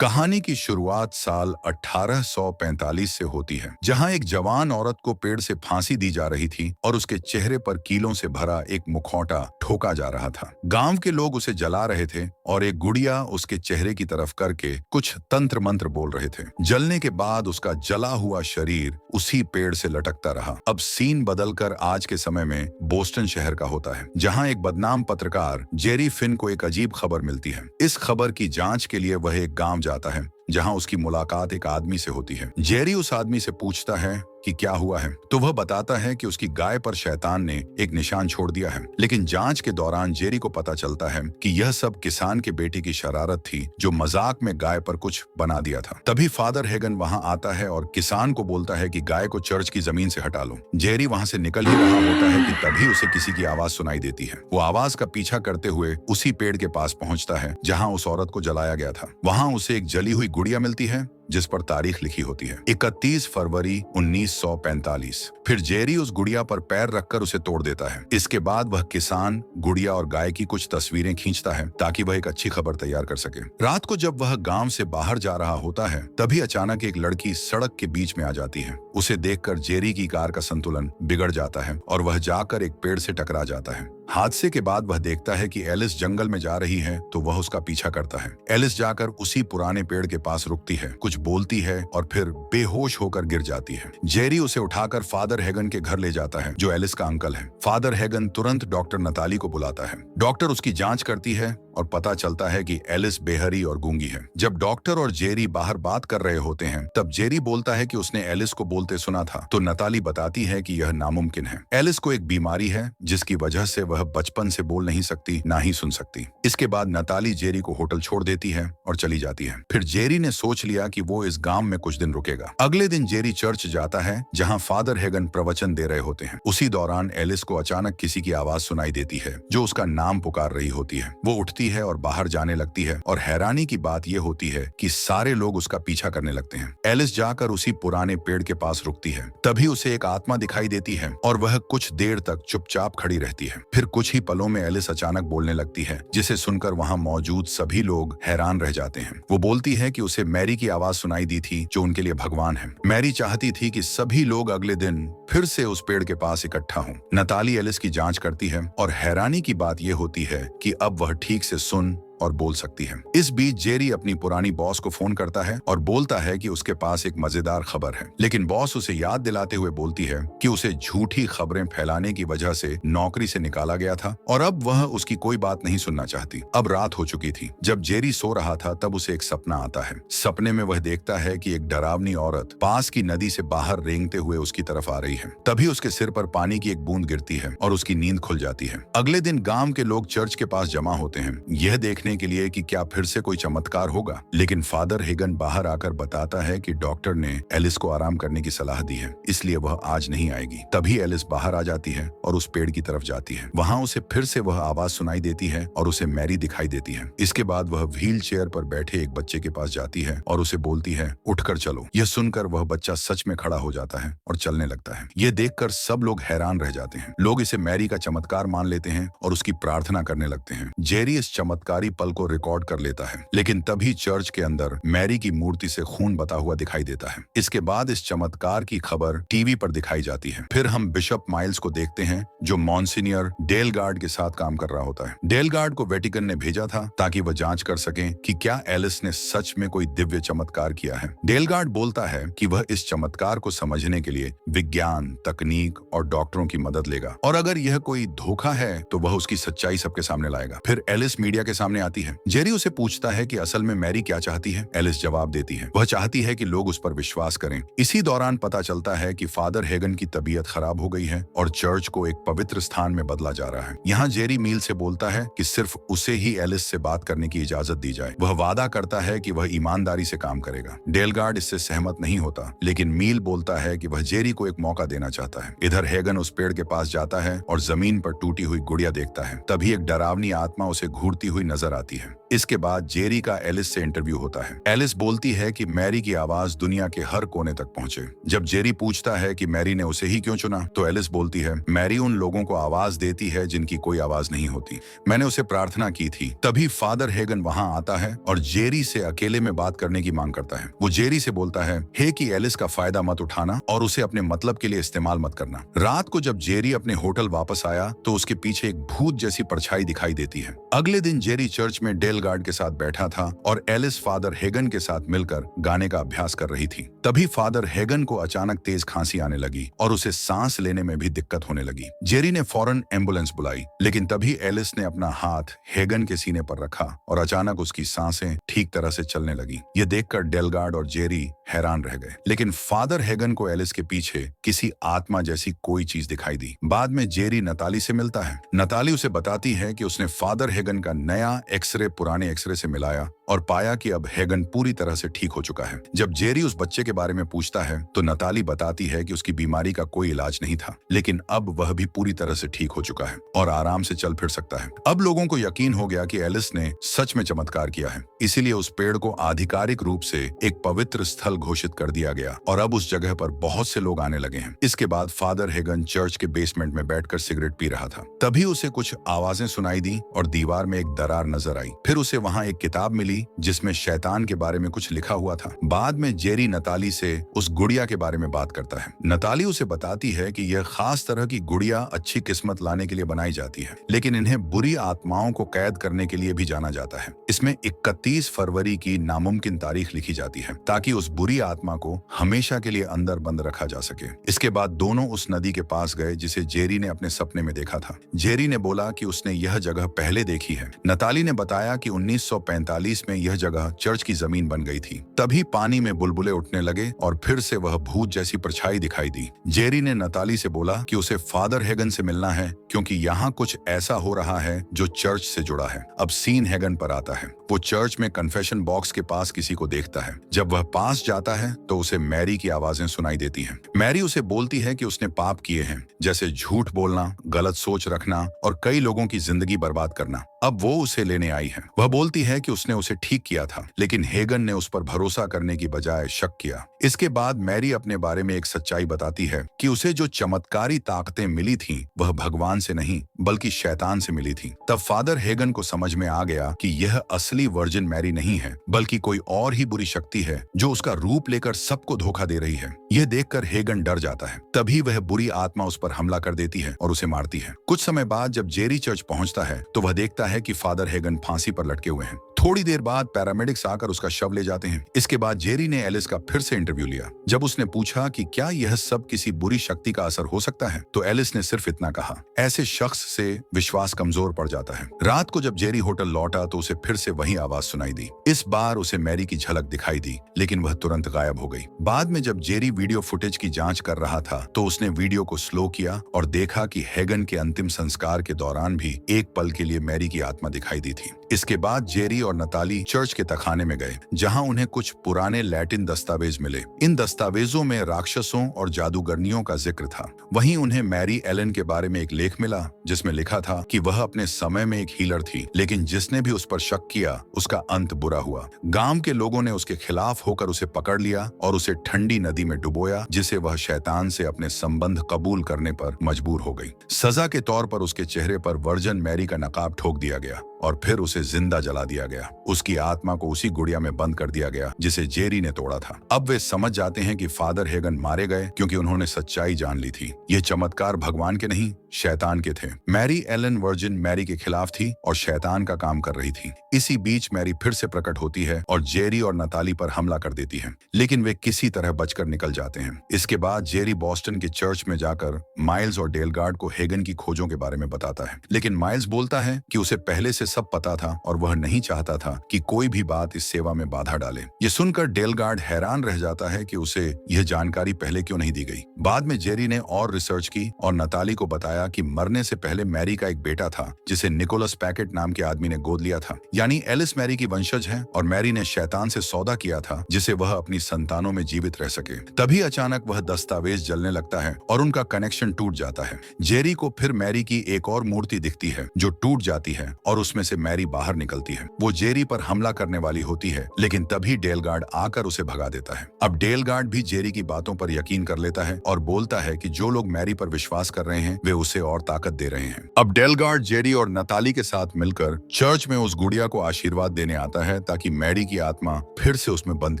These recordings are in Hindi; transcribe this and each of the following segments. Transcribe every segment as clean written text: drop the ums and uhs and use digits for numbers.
कहानी की शुरुआत साल 1845 से होती है, जहां एक जवान औरत को पेड़ से फांसी दी जा रही थी और उसके चेहरे पर कीलों से भरा एक मुखौटा ठोका जा रहा था। गांव के लोग उसे जला रहे थे और एक गुड़िया उसके चेहरे की तरफ करके कुछ तंत्र मंत्र बोल रहे थे। जलने के बाद उसका जला हुआ शरीर उसी पेड़ से लटकता रहा। अब सीन बदलकर आज के समय में बोस्टन शहर का होता है, जहां एक बदनाम पत्रकार जेरी फिन को एक अजीब खबर मिलती है। इस खबर की जांच के लिए वह एक गांव जाता है, जहां उसकी मुलाकात एक आदमी से होती है। जेरी उस आदमी से पूछता है कि क्या हुआ है, तो वह बताता है कि उसकी गाय पर शैतान ने एक निशान छोड़ दिया है। लेकिन जांच के दौरान जेरी को पता चलता है कि यह सब किसान के बेटे की शरारत थी, जो मजाक में गाय पर कुछ बना दिया था। तभी फादर हेगन वहां आता है और किसान को बोलता है कि गाय को चर्च की जमीन से हटा लो। जेरी वहां से निकल ही रहा होता है कि तभी उसे किसी की आवाज सुनाई देती है। वो आवाज का पीछा करते हुए उसी पेड़ के पास पहुंचता है जहां उस औरत को जलाया गया था। वहां उसे एक जली हुई गुड़िया मिलती है, जिस पर तारीख लिखी होती है 31 फरवरी 1945। फिर जेरी उस गुड़िया पर पैर रखकर उसे तोड़ देता है। इसके बाद वह किसान, गुड़िया और गाय की कुछ तस्वीरें खींचता है ताकि वह एक अच्छी खबर तैयार कर सके। रात को जब वह गांव से बाहर जा रहा होता है, तभी अचानक एक लड़की सड़क के बीच में आ जाती है। उसे देखकर जेरी की कार का संतुलन बिगड़ जाता है और वह जाकर एक पेड़ से टकरा जाता है। हादसे के बाद वह देखता है कि एलिस जंगल में जा रही है, तो वह उसका पीछा करता है। एलिस जाकर उसी पुराने पेड़ के पास रुकती है, कुछ बोलती है और फिर बेहोश होकर गिर जाती है। जेरी उसे उठाकर फादर हेगन के घर ले जाता है, जो एलिस का अंकल है। फादर हेगन तुरंत डॉक्टर नताली को बुलाता है। डॉक्टर उसकी जांच करती है और पता चलता है कि एलिस बेहरी और गूंगी है। जब डॉक्टर और जेरी बाहर बात कर रहे होते हैं, तब जेरी बोलता है कि उसने एलिस को बोलते सुना था, तो नताली बताती है कि यह नामुमकिन है। एलिस को एक बीमारी है, जिसकी वजह से वह बचपन से बोल नहीं सकती, ना ही सुन सकती। इसके बाद नताली जेरी को होटल छोड़ देती है और चली जाती है। फिर जेरी ने सोच लिया कि वो इस गांव में कुछ दिन रुकेगा। अगले दिन जेरी चर्च जाता है, जहां फादर हेगन प्रवचन दे रहे होते हैं। उसी दौरान एलिस को अचानक किसी की आवाज सुनाई देती है, जो उसका नाम पुकार रही होती है। वो उठती है और बाहर जाने लगती है, और हैरानी की बात यह होती है कि सारे लोग उसका पीछा करने लगते हैं। एलिस जाकर उसी पुराने पेड़ के पास रुकती है। तभी उसे एक आत्मा दिखाई देती है और वह कुछ देर तक चुपचाप खड़ी रहती है। फिर कुछ ही पलों में एलिस अचानक बोलने लगती है, जिसे सुनकर वहां मौजूद सभी लोग हैरान रह जाते हैं। वो बोलती है कि उसे मैरी की आवाज सुनाई दी थी, जो उनके लिए भगवान है। मैरी चाहती थी कि सभी लोग अगले दिन फिर से उस पेड़ के पास इकट्ठा हों। नताली एलिस की जांच करती है और हैरानी की बात यह होती है कि अब वह ठीक से सुन और बोल सकती है। इस बीच जेरी अपनी पुरानी बॉस को फोन करता है और बोलता है कि उसके पास एक मजेदार खबर है। लेकिन बॉस उसे याद दिलाते हुए बोलती है कि उसे झूठी खबरें फैलाने की वजह से नौकरी से निकाला गया था और अब वह उसकी कोई बात नहीं सुनना चाहती। अब रात हो चुकी थी। जब जेरी सो रहा था, तब उसे एक सपना आता है। सपने में वह देखता है कि एक डरावनी औरत पास की नदी से बाहर रेंगते हुए उसकी तरफ आ रही है। तभी उसके सिर पर पानी की एक बूंद गिरती है और उसकी नींद खुल जाती है। अगले दिन गांव के लोग चर्च के पास जमा होते हैं, यह देखने के लिए कि क्या फिर से कोई चमत्कार होगा। लेकिन फादर हेगन बाहर आकर बताता है कि डॉक्टर ने एलिस को आराम करने की सलाह दी है, इसलिए वह आज नहीं आएगी। तभी एलिस बाहर आ जाती है और उस पेड़ की तरफ जाती है। वहां उसे फिर से वह आवाज सुनाई देती है और उसे मैरी दिखाई देती है। इसके बाद वह व्हील चेयर पर बैठे एक बच्चे के पास जाती है और उसे बोलती है, उठकर चलो। यह सुनकर वह बच्चा सच में खड़ा हो जाता है और चलने लगता है। यह देखकर सब लोग हैरान रह जाते हैं। लोग इसे मैरी का चमत्कार मान लेते हैं और उसकी प्रार्थना करने लगते हैं। जेरी इस चमत्कारी पल को रिकॉर्ड कर लेता है, लेकिन तभी चर्च के अंदर मैरी की मूर्ति से खून बता हुआ दिखाई देता है। इसके बाद इस चमत्कार की खबर टीवी पर दिखाई जाती है। फिर हम बिशप माइल्स को देखते हैं, जो मॉन्सिनियर डेलगार्ड के साथ काम कर रहा होता है। डेलगार्ड को वेटिकन ने भेजा था ताकि वह जांच कर सकें कि क्या एलिस ने सच में कोई दिव्य चमत्कार किया है। डेलगार्ड बोलता है कि वह इस चमत्कार को समझने के लिए विज्ञान, तकनीक और डॉक्टरों की मदद लेगा, और अगर यह कोई धोखा है तो वह उसकी सच्चाई सबके सामने लाएगा। फिर एलिस मीडिया के सामने आती है। जेरी उसे पूछता है कि असल में मैरी क्या चाहती है। एलिस जवाब देती है, वह चाहती है कि लोग उस पर विश्वास करें। इसी दौरान पता चलता है कि फादर हेगन की तबीयत खराब हो गई है और चर्च को एक पवित्र स्थान में बदला जा रहा है। यहाँ जेरी मील से बोलता है कि सिर्फ उसे ही एलिस से बात करने की इजाजत दी जाए। वह वादा करता है कि वह ईमानदारी से काम करेगा। डेलगार्ड इससे सहमत नहीं होता, लेकिन मील बोलता है कि वह जेरी को एक मौका देना चाहता है। इधर हेगन उस पेड़ के पास जाता है और जमीन पर टूटी हुई गुड़िया देखता है। तभी एक डरावनी आत्मा उसे घूरती हुई नजर आती है। इसके बाद जेरी का एलिस से इंटरव्यू होता है। एलिस बोलती है कि मैरी की आवाज दुनिया के हर कोने तक पहुंचे। जब जेरी पूछता है कि मैरी ने उसे ही क्यों चुना, तो एलिस बोलती है, मैरी उन लोगों को आवाज देती है जिनकी कोई आवाज नहीं होती। मैंने उसे प्रार्थना की थी। तभी फादर हेगन वहां आता है और जेरी से अकेले में बात करने की मांग करता है। वो जेरी से बोलता है कि एलिस का फायदा मत उठाना और उसे अपने मतलब के लिए इस्तेमाल मत करना। रात को जब जेरी अपने होटल वापस आया तो उसके पीछे एक भूत जैसी परछाई दिखाई देती है। अगले दिन जेरी चर्च में डेलगार्ड के साथ बैठा था और एलिस फादर हेगन के साथ मिलकर गाने का अभ्यास कर रही थी। तभी फादर हेगन को अचानक तेज खांसी आने लगी और उसे सांस लेने में भी दिक्कत होने लगी। जेरी ने फौरन एम्बुलेंस बुलाई, लेकिन तभी एलिस ने अपना हाथ हेगन के सीने पर रखा और अचानक उसकी सांसें ठीक तरह से चलने लगी। ये देखकर डेलगार्ड और जेरी हैरान रह गए, लेकिन फादर हेगन को एलिस के पीछे किसी आत्मा जैसी कोई चीज दिखाई दी। बाद में जेरी नताली से मिलता है। नताली उसे बताती है कि उसने फादर हेगन का नया एक्सरे पुराने एक्सरे से मिलाया और पाया कि अब हेगन पूरी तरह से ठीक हो चुका है। जब जेरी उस बच्चे के बारे में पूछता है तो नताली बताती है कि उसकी बीमारी का कोई इलाज नहीं था, लेकिन अब वह भी पूरी तरह से ठीक हो चुका है और आराम से चल फिर सकता है। अब लोगों को यकीन हो गया कि एलिस ने सच में चमत्कार किया है, इसीलिए उस पेड़ को आधिकारिक रूप से एक पवित्र स्थल घोषित कर दिया गया और अब उस जगह पर बहुत से लोग आने लगे हैं। इसके बाद फादर हेगन चर्च के बेसमेंट में बैठकर सिगरेट पी रहा था। तभी उसे कुछ आवाजें सुनाई दी और दीवार में एक दरार नजर आई। फिर उसे वहां एक किताब मिली जिसमें शैतान के बारे में कुछ लिखा हुआ था। बाद में जेरी नताली से उस गुड़िया के बारे में बात करता है। नताली उसे बताती है कि यह खास तरह की गुड़िया अच्छी किस्मत लाने के लिए बनाई जाती है, लेकिन इन्हें बुरी आत्माओं को कैद करने के लिए भी जाना जाता है। इसमें 31 फरवरी की नामुमकिन तारीख लिखी जाती है ताकि उस बुरी आत्मा को हमेशा के लिए अंदर बंद रखा जा सके। इसके बाद दोनों उस नदी के पास गए जिसे जेरी ने अपने सपने में देखा था। जेरी ने बोला कि उसने यह जगह पहले देखी है। नताली ने बताया कि 1945 में यह जगह चर्च की जमीन बन गई थी। तभी पानी में बुलबुले उठने लगे और फिर से वह भूत जैसी परछाई दिखाई दी। जेरी ने नताली से बोला कि उसे फादर हेगन से मिलना है क्योंकि यहाँ कुछ ऐसा हो रहा है जो चर्च से जुड़ा है। अब सीन हेगन पर आता है। वो चर्च में कन्फेशन बॉक्स के पास किसी को देखता है। जब वह पास जाता है तो उसे मैरी की आवाजें सुनाई देती हैं। मैरी उसे बोलती है कि उसने पाप किए हैं, जैसे झूठ बोलना, गलत सोच रखना और कई लोगों की जिंदगी बर्बाद करना। अब वो उसे लेने आई है। वह बोलती है कि उसने उसे ठीक किया था, लेकिन हेगन ने उस पर भरोसा करने की बजाय शक किया। इसके बाद मैरी अपने बारे में एक सच्चाई बताती है कि उसे जो चमत्कारी ताकतें मिली थीं, वह भगवान से नहीं बल्कि शैतान से मिली थीं। तब फादर हेगन को समझ में आ गया कि यह असली वर्जिन मैरी नहीं है, बल्कि कोई और ही बुरी शक्ति है जो उसका रूप लेकर सबको धोखा दे रही है। यह देखकर हेगन डर जाता है। तभी वह बुरी आत्मा उस पर हमला कर देती है और उसे मारती है। कुछ समय बाद जब जेरी चर्च पहुंचता है तो वह देखता है कि फादर हेगन फांसी पर लटके हुए हैं। थोड़ी देर बाद पैरामेडिक्स आकर उसका शव ले जाते हैं। इसके बाद जेरी ने एलिस का फिर से इंटरव्यू लिया। जब उसने पूछा कि क्या यह सब किसी बुरी शक्ति का असर हो सकता है, तो एलिस ने सिर्फ इतना कहा, ऐसे शख्स से विश्वास कमजोर पड़ जाता है। रात को जब जेरी होटल लौटा तो उसे फिर से वही आवाज सुनाई दी। इस बार उसे मैरी की झलक दिखाई दी, लेकिन वह तुरंत गायब हो गई। बाद में जब जेरी वीडियो फुटेज की जांच कर रहा था तो उसने वीडियो को स्लो किया और देखा कि हेगन के अंतिम संस्कार के दौरान भी एक पल के लिए मैरी की आत्मा दिखाई दी थी। इसके बाद जेरी और नताली चर्च के तखाने में गए, जहां उन्हें कुछ पुराने लैटिन दस्तावेज मिले। इन दस्तावेजों में राक्षसों और जादूगरनियों का जिक्र था। वहीं उन्हें मैरी एलन के बारे में एक लेख मिला जिसमें लिखा था कि वह अपने समय में एक हीलर थी, लेकिन जिसने भी उस पर शक किया उसका अंत बुरा हुआ। गांव के लोगों ने उसके खिलाफ होकर उसे पकड़ लिया और उसे ठंडी नदी में डुबोया, जिसे वह शैतान से अपने संबंध कबूल करने पर मजबूर हो गई। सजा के तौर पर उसके चेहरे पर वर्जन मैरी का नकाब ठोक दिया गया और फिर उसे जिंदा जला दिया गया। उसकी आत्मा को उसी गुड़िया में बंद कर दिया गया जिसे जेरी ने तोड़ा था। अब वे समझ जाते हैं कि फादर हेगन मारे गए क्योंकि उन्होंने सच्चाई जान ली थी। ये चमत्कार भगवान के नहीं, शैतान के थे। मैरी एलन वर्जिन मैरी के खिलाफ थी और शैतान का काम कर रही थी। इसी बीच मैरी फिर से प्रकट होती है और जेरी और नताली पर हमला कर देती है, लेकिन वे किसी तरह बचकर निकल जाते हैं। इसके बाद जेरी बॉस्टन के चर्च में जाकर माइल्स और डेलगार्ड को हेगन की खोजों के बारे में बताता है, लेकिन माइल्स बोलता है कि उसे पहले से सब पता था और वह नहीं चाहता था कि कोई भी बात इस सेवा में बाधा डाले। ये सुनकर डेलगार्ड हैरान रह जाता है कि उसे यह जानकारी पहले क्यों नहीं दी गई। बाद में जेरी ने और रिसर्च की और नताली को बताया कि मरने से पहले मैरी का एक बेटा था जिसे निकोलस पैकेट नाम के आदमी ने गोद लिया था। यानी एलिस मैरी की वंशज है और मैरी ने शैतान से सौदा किया था जिसे वह अपनी संतानों में जीवित रह सके। तभी अचानक वह दस्तावेज जलने लगता है और उनका कनेक्शन टूट जाता है। जेरी को फिर मैरी की एक और मूर्ति दिखती है जो टूट जाती है और उसमें उसमें से मैरी बाहर निकलती है। वो जेरी पर हमला करने वाली होती है, लेकिन तभी डेलगार्ड आकर उसे भगा देता है। अब डेलगार्ड भी जेरी की बातों पर यकीन कर लेता है और बोलता है कि जो लोग मैरी पर विश्वास कर रहे हैं वे उसे और ताकत दे रहे हैं। अब डेलगार्ड जेरी और नताली के साथ मिलकर चर्च में उस गुड़िया को आशीर्वाद देने आता है ताकि मैरी की आत्मा फिर से उसमें बंद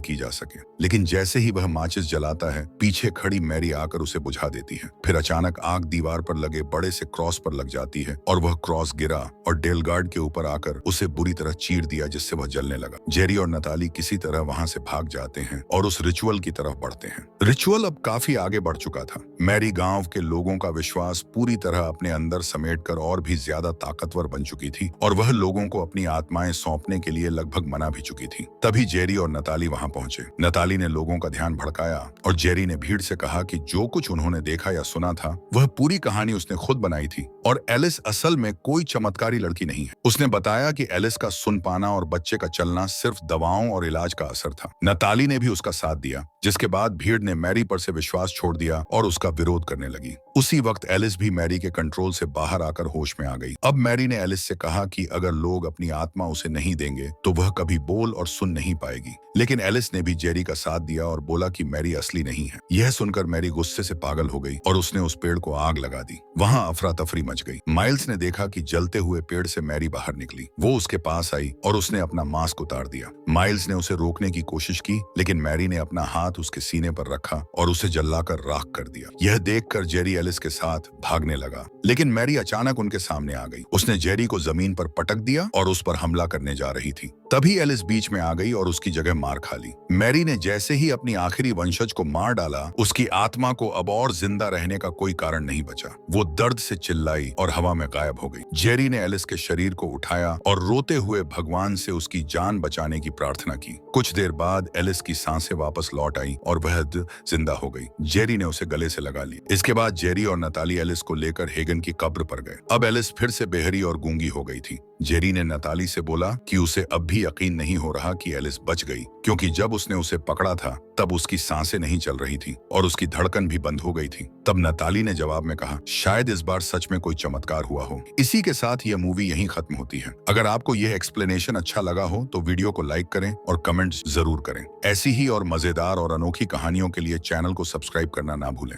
की जा सके। लेकिन जैसे ही वह माचिस जलाता है, पीछे खड़ी मैरी आकर उसे बुझा देती है। फिर अचानक आग दीवार पर लगे बड़े से क्रॉस पर लग जाती है और वह क्रॉस गिरा और डेलगार्ड के ऊपर आकर उसे बुरी तरह चीर दिया, जिससे वह जलने लगा। जेरी और नताली किसी तरह वहां से भाग जाते हैं और उस रिचुअल की तरफ बढ़ते हैं। रिचुअल अब काफी आगे बढ़ चुका था। मैरी गांव के लोगों का विश्वास पूरी तरह अपने अंदर समेटकर और भी ज्यादा ताकतवर बन चुकी थी और वह लोगों को अपनी आत्माएं सौंपने के लिए लगभग मना भी चुकी थी। तभी जेरी और नताली वहां पहुंचे। नताली ने लोगों का ध्यान भड़काया और जेरी ने भीड़ से कहा कि जो कुछ उन्होंने देखा या सुना था वह पूरी कहानी उसने खुद बनाई थी और एलिस असल में कोई चमत्कारी लड़की नहीं है। उसने बताया कि एलिस का सुन पाना और बच्चे का चलना सिर्फ दवाओं और इलाज का असर था। नताली ने भी उसका साथ दिया, जिसके बाद भीड़ ने मैरी पर से विश्वास छोड़ दिया और उसका विरोध करने लगी। उसी वक्त एलिस भी मैरी के कंट्रोल से बाहर आकर होश में आ गई। अब मैरी ने एलिस से कहा कि अगर लोग अपनी आत्मा उसे नहीं देंगे तो वह कभी बोल और सुन नहीं पाएगी। लेकिन एलिस ने भी जेरी का साथ दिया और बोला कि मैरी असली नहीं है। यह सुनकर मैरी गुस्से से पागल हो गई और उसने उस पेड़ को आग लगा दी। वहां अफरा तफरी मच गई। माइल्स ने देखा कि जलते हुए पेड़ से मैरी बाहर निकली। वो उसके पास आई और उसने अपना मास्क उतार दिया। माइल्स ने उसे रोकने की कोशिश की, लेकिन मैरी ने अपना हाथ उसके सीने पर रखा और उसे जलाकर राख कर दिया। यह देखकर जेरी एलिस के साथ भागने लगा, लेकिन मैरी अचानक उनके सामने आ गई। उसने जेरी को जमीन पर पटक दिया और उस पर हमला करने जा रही थी। तभी एलिस बीच में आ गई और उसकी जगह मार खा ली। मैरी ने जैसे ही अपनी आखिरी वंशज को मार डाला, उसकी आत्मा को अब और जिंदा रहने का कोई कारण नहीं बचा। वो दर्द से चिल्लाई और हवा में गायब हो गई। जेरी ने एलिस के शरीर को उठाया और रोते हुए भगवान से उसकी जान बचाने की प्रार्थना की। कुछ देर बाद एलिस की सांसें वापस लौट आई और वह जिंदा हो गई। जेरी ने उसे गले से लगा ली। इसके बाद जेरी और नताली एलिस को लेकर हेगन की कब्र पर गए। अब एलिस फिर से बेहरी और गूंगी हो गई थी। जेरी ने नताली से बोला कि उसे अब भी यकीन नहीं हो रहा कि एलिस बच गई, क्योंकि जब उसने उसे पकड़ा था तब उसकी सांसें नहीं चल रही थी और उसकी धड़कन भी बंद हो गई थी। तब नताली ने जवाब में कहा, शायद इस बार सच में कोई चमत्कार हुआ हो। इसी के साथ यह मूवी यहीं खत्म होती है। अगर आपको यह एक्सप्लेनेशन अच्छा लगा हो तो वीडियो को लाइक करें और कमेंट जरूर करें। ऐसी ही और मजेदार और अनोखी कहानियों के लिए चैनल को सब्सक्राइब करना ना भूलें।